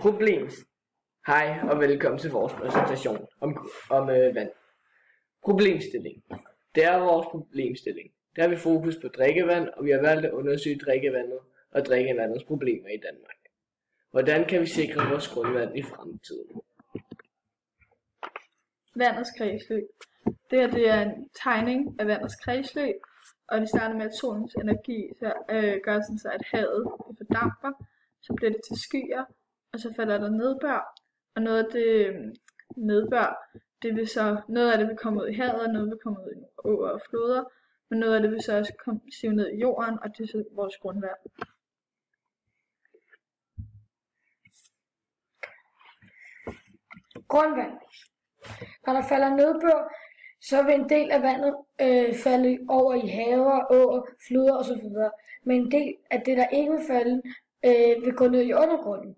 Problems. Hej og velkommen til vores præsentation om vand. Problemstilling. Det er vores problemstilling. Der har vi fokus på drikkevand, og vi har valgt at undersøge drikkevandet og drikkevandets problemer i Danmark. Hvordan kan vi sikre vores grundvand i fremtiden? Vandets kredsløb. Det er en tegning af vandets kredsløb, og det starter med, at solens energi gør sådan så, at havet fordamper, så bliver det til skyer, og så falder der nedbør, og noget af det nedbør, noget af det vil komme ud i havet, og noget vil komme ud i åer og floder, men noget af det vil så også sive ned i jorden, og det er så vores grundvand. Grundvand. Når der falder nedbør, så vil en del af vandet falde over i haver, åer, floder osv. Men en del af det, der ikke vil falde, vil gå ned i undergrunden.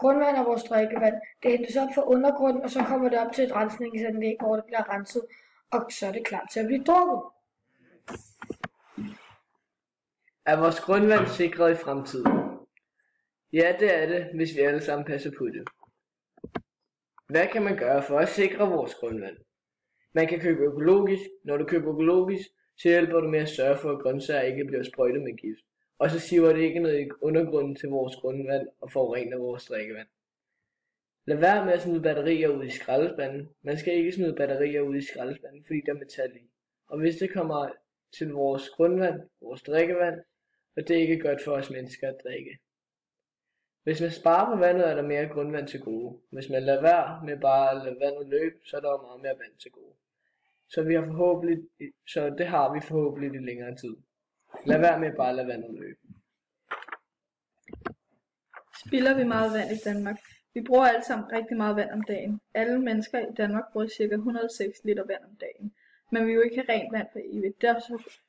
Grundvand er vores drikkevand. Det hentes op fra undergrunden, og så kommer det op til et rensningsanlæg, hvor det bliver renset, og så er det klar til at blive drukket. Er vores grundvand sikret i fremtiden? Ja, det er det, hvis vi alle sammen passer på det. Hvad kan man gøre for at sikre vores grundvand? Man kan købe økologisk. Når du køber økologisk, så hjælper du med at sørge for, at grøntsager ikke bliver sprøjtet med gift. Og så siver det ikke ned i undergrunden til vores grundvand og forurener vores drikkevand. Lad være med at smide batterier ud i skraldespanden. Man skal ikke smide batterier ud i skraldespanden, fordi der er metal i. Og hvis det kommer til vores grundvand, vores drikkevand, og det er ikke godt for os mennesker at drikke. Hvis man sparer på vandet, er der mere grundvand til gode. Hvis man lader være med bare at lade vandet løbe, så er der meget mere vand til gode. Så det har vi forhåbentlig i længere tid. Lad være med bare at lade vandet løbe. Spilder vi meget vand i Danmark? Vi bruger alle sammen rigtig meget vand om dagen. Alle mennesker i Danmark bruger ca. 106 liter vand om dagen. Men vi vil jo ikke have rent vand for evigt.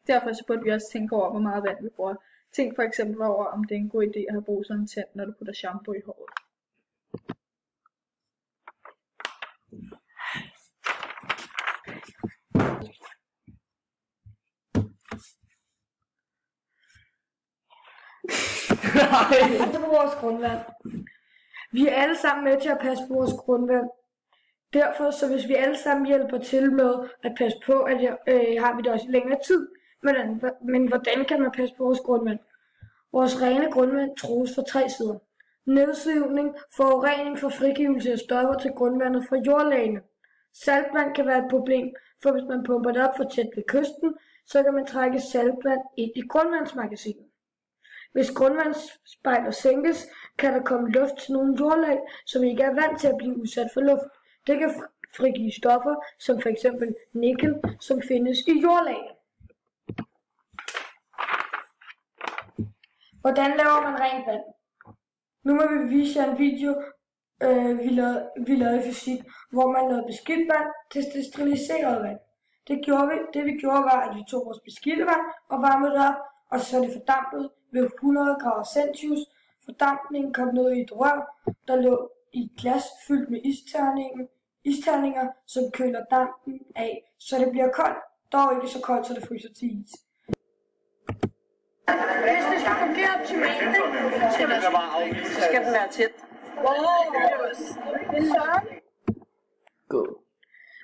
Derfor så burde vi også tænke over, hvor meget vand vi bruger. Tænk for eksempel over, om det er en god idé at have bruseren tændt, når du putter shampoo i håret. Passe på vores grundvand. Vi er alle sammen med til at passe på vores grundvand. Derfor, så hvis vi alle sammen hjælper til med at passe på, at har vi det også i længere tid. Men hvordan kan man passe på vores grundvand? Vores rene grundvand trues fra 3 sider. Nedsivning, forurening for frigivelse af stoffer til grundvandet fra jordlagene. Saltvand kan være et problem, for hvis man pumper det op for tæt ved kysten, så kan man trække saltvand ind i grundvandsmagasinet. Hvis grundvandsspejler sænkes, kan der komme luft til nogle jordlag, som ikke er vant til at blive udsat for luft. Det kan frigive stoffer, som f.eks. nikkel, som findes i jordlagene. Hvordan laver man rent vand? Nu må vi vise jer en video, vi lavede i fysik, hvor man lavede beskidt vand til steriliserede vand. Det vi gjorde var, at vi tog vores beskidte vand og varmede det op, og så det fordampede ved 100 grader Celsius. Fordampningen kom ned i et rør, der lå i et glas fyldt med isterninger, som køler dampen af, så det bliver koldt. Dog ikke så koldt, så det fryser til is. Hvis det skal fungere optimalt, så skal den være tæt.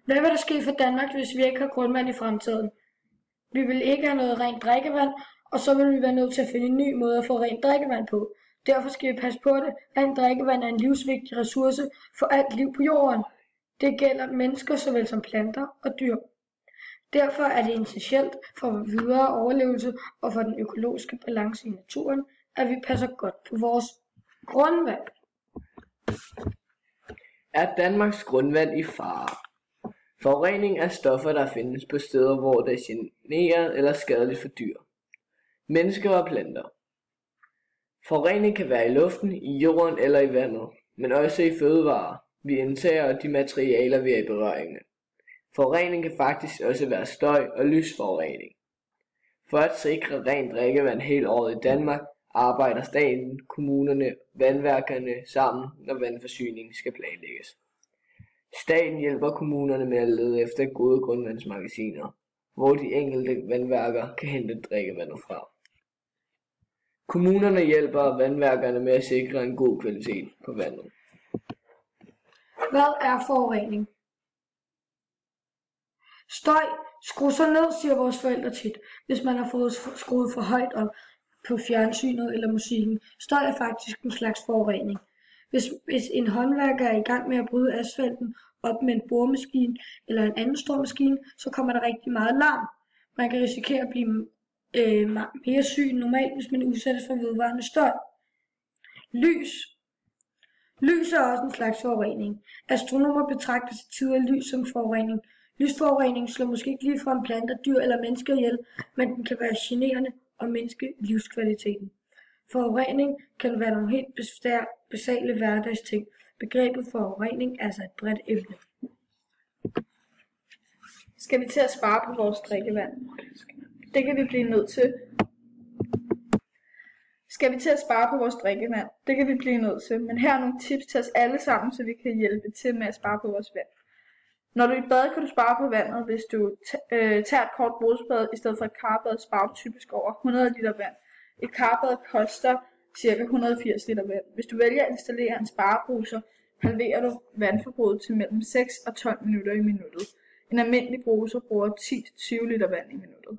Hvad vil der ske for Danmark, hvis vi ikke har grundvand i fremtiden? Vi vil ikke have noget rent drikkevand, og så vil vi være nødt til at finde en ny måde at få rent drikkevand på. Derfor skal vi passe på det. Rent drikkevand er en livsvigtig ressource for alt liv på jorden. Det gælder mennesker såvel som planter og dyr. Derfor er det essentielt for videre overlevelse og for den økologiske balance i naturen, at vi passer godt på vores grundvand. Er Danmarks grundvand i fare? Forurening er stoffer, der findes på steder, hvor det er generer eller skadeligt for dyr, mennesker og planter. Forurening kan være i luften, i jorden eller i vandet, men også i fødevarer, vi indtager og de materialer, vi er i berøring med. Forurening kan faktisk også være støj og lysforurening. For at sikre rent drikkevand hele året i Danmark, arbejder staten, kommunerne, vandværkerne sammen, når vandforsyningen skal planlægges. Staten hjælper kommunerne med at lede efter gode grundvandsmagasiner, hvor de enkelte vandværker kan hente drikkevandet fra. Kommunerne hjælper vandværkerne med at sikre en god kvalitet på vandet. Hvad er forurening? Støj. Skru så ned, siger vores forældre tit, hvis man har fået skruet for højt op på fjernsynet eller musikken. Støj er faktisk en slags forurening. Hvis en håndværker er i gang med at bryde asfalten op med en boremaskine eller en anden stor maskine, så kommer der rigtig meget larm. Man kan risikere at blive mere syg end normalt, hvis man udsættes for vedvarende støj. Lys. Lys er også en slags forurening. Astronomer betragter til tider lys som forurening. Lysforurening slår måske ikke ligefrem planter, dyr eller mennesker ihjel, men den kan være generende og mindske livskvaliteten. Forurening kan være nogle helt basale hverdagsting. Begrebet forurening er altså et bredt emne. Skal vi til at spare på vores drikkevand? Det kan vi blive nødt til. Skal vi til at spare på vores drikkevand? Det kan vi blive nødt til, men her er nogle tips til os alle sammen, så vi kan hjælpe til med at spare på vores vand. Når du er i bad, kan du spare på vandet, hvis du tager et kort brugsbad i stedet for et karbad, sparer du typisk over 100 liter vand. Et karbad koster ca. 180 liter vand. Hvis du vælger at installere en sparebruser, halverer du vandforbruget til mellem 6 og 12 minutter i minuttet. En almindelig bruser bruger 10-20 liter vand i minuttet.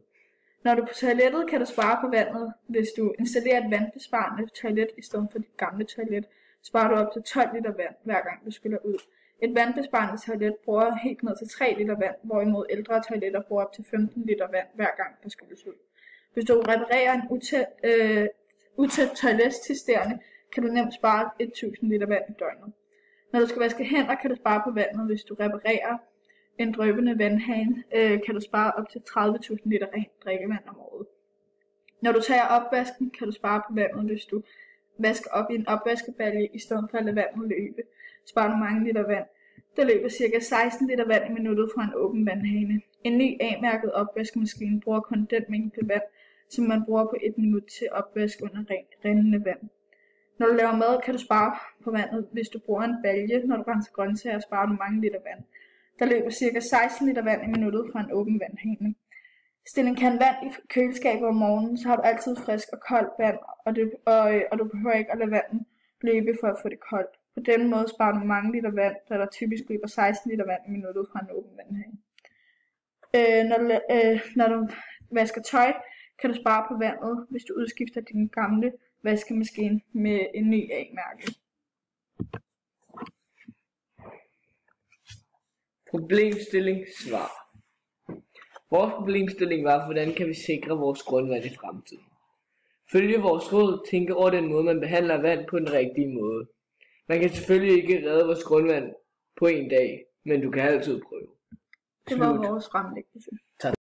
Når du er på toilettet, kan du spare på vandet, hvis du installerer et vandbesparende toilet i stedet for dit gamle toilet. Sparer du op til 12 liter vand, hver gang du skyller ud. Et vandbesparende toilet bruger helt ned til 3 liter vand, hvorimod ældre toiletter bruger op til 15 liter vand, hver gang der skylles ud. Hvis du reparerer en utæt toiletcisterne, kan du nemt spare 1000 liter vand i døgnet. Når du skal vaske hænder, kan du spare på vandet. Hvis du reparerer en dryppende vandhane, kan du spare op til 30.000 liter rent drikkevand om året. Når du tager opvasken, kan du spare på vandet, hvis du vasker op i en opvaskebalje i stedet for at lade vandet løbe. Sparer du mange liter vand. Der løber ca. 16 liter vand i minuttet fra en åben vandhane. En ny A-mærket opvaskemaskine bruger kun den mængde vand, som man bruger på 1 minut til opvask under rindende vand. Når du laver mad, kan du spare på vandet, hvis du bruger en balje. Når du renser grøntsager, sparer du mange liter vand. Der løber ca. 16 liter vand i minuttet fra en åben vandhane. Stil en kan vand i køleskabet om morgenen, så har du altid frisk og koldt vand, og du behøver ikke at lade vandet løbe for at få det koldt. På denne måde sparer du mange liter vand, da der typisk løber 16 liter vand i minuttet fra en åben vandhane. Når du vasker tøj, kan du spare på vandet, hvis du udskifter din gamle vaskemaskine med en ny A-mærke. Problemstilling svar. Vores problemstilling var, hvordan kan vi sikre vores grundvand i fremtiden. Følge vores råd, tænke over den måde, man behandler vand på den rigtige måde. Man kan selvfølgelig ikke redde vores grundvand på en dag, men du kan altid prøve. Det var vores fremlæggelse. Tak.